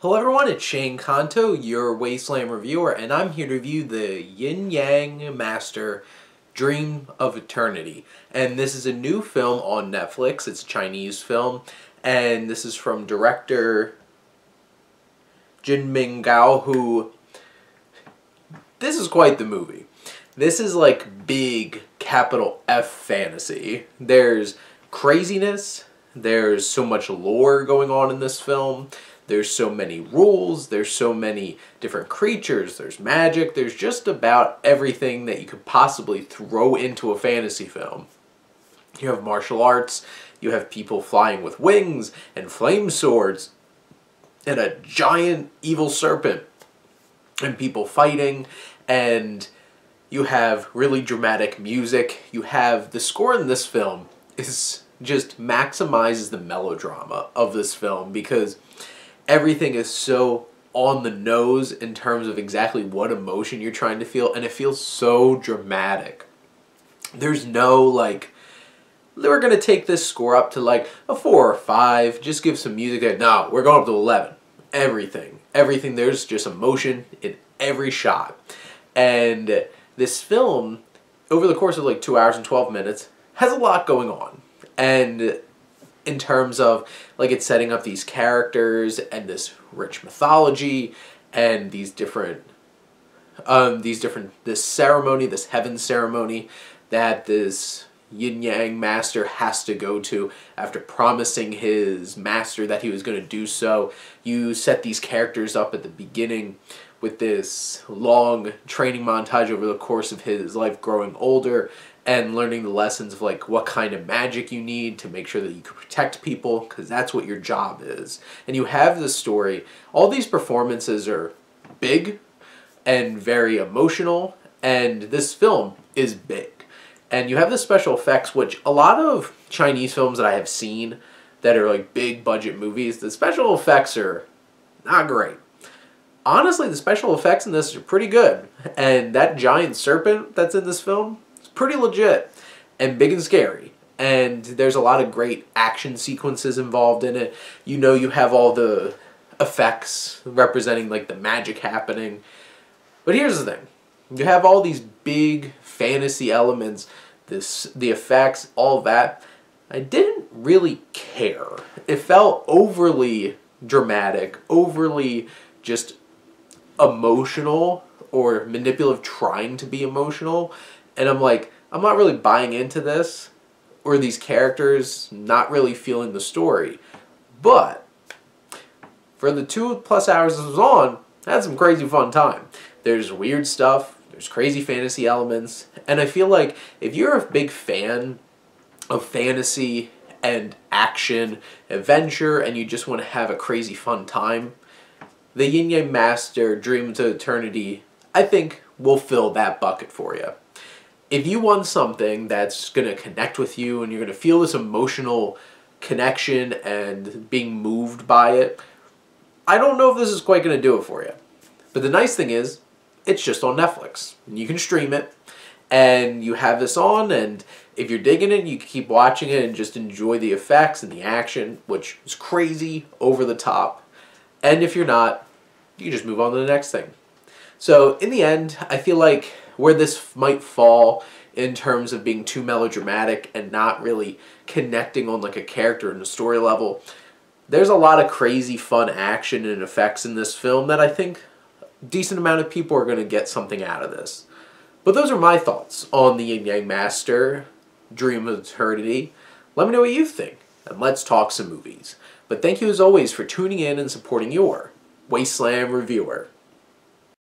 Hello everyone, it's Shane Kanto, your Wasteland Reviewer, and I'm here to review the Yin-Yang Master, Dream of Eternity. And this is a new film on Netflix. It's a Chinese film, and this is from director Jin Ming-Gao, who... This is quite the movie. This is like big, capital F fantasy. There's craziness, there's so much lore going on in this film. There's so many rules, there's so many different creatures, there's magic, there's just about everything that you could possibly throw into a fantasy film. You have martial arts, you have people flying with wings and flame swords, and a giant evil serpent, and people fighting, and you have really dramatic music. You have the score in this film is just maximizes the melodrama of this film because everything is so on the nose in terms of exactly what emotion you're trying to feel, and it feels so dramatic. There's no, like, we're going to take this score up to, like, a 4 or 5, just give some music. No, we're going up to 11. Everything, there's just emotion in every shot. And this film, over the course of, like, 2 hours and 12 minutes, has a lot going on. And in terms of, like, it's setting up these characters and this rich mythology and this ceremony, this heaven ceremony that this Yin-Yang Master has to go to after promising his master that he was going to do so. You set these characters up at the beginning with this long training montage over the course of his life growing older and learning the lessons of, like, what kind of magic you need to make sure that you can protect people, because that's what your job is. And you have this story. All these performances are big and very emotional, and this film is big. And you have the special effects, which a lot of Chinese films that I have seen that are, like, big budget movies, the special effects are not great. Honestly, the special effects in this are pretty good. And that giant serpent that's in this film, pretty legit and big and scary, and there's a lot of great action sequences involved in it. You know, you have all the effects representing, like, the magic happening. But here's the thing. You have all these big fantasy elements, the effects, all that. I didn't really care. It felt overly dramatic, overly just emotional or manipulative, trying to be emotional. And I'm like, I'm not really buying into this, or these characters not really feeling the story. But for the 2+ hours this was on, I had some crazy fun time. There's weird stuff, there's crazy fantasy elements, and I feel like if you're a big fan of fantasy and action, adventure, and you just want to have a crazy fun time, the Yin-Yang Master, Dream of Eternity, I think will fill that bucket for you. If you want something that's going to connect with you and you're going to feel this emotional connection and being moved by it, I don't know if this is quite going to do it for you. But the nice thing is, it's just on Netflix. And you can stream it, and you have this on, and if you're digging it, you can keep watching it and just enjoy the effects and the action, which is crazy, over the top. And if you're not, you can just move on to the next thing. So in the end, I feel like where this might fall in terms of being too melodramatic and not really connecting on, like, a character and a story level, there's a lot of crazy fun action and effects in this film that I think a decent amount of people are going to get something out of this. But those are my thoughts on the Yin-Yang Master, Dream of Eternity. Let me know what you think, and let's talk some movies. But thank you as always for tuning in and supporting your Wasteland Reviewer.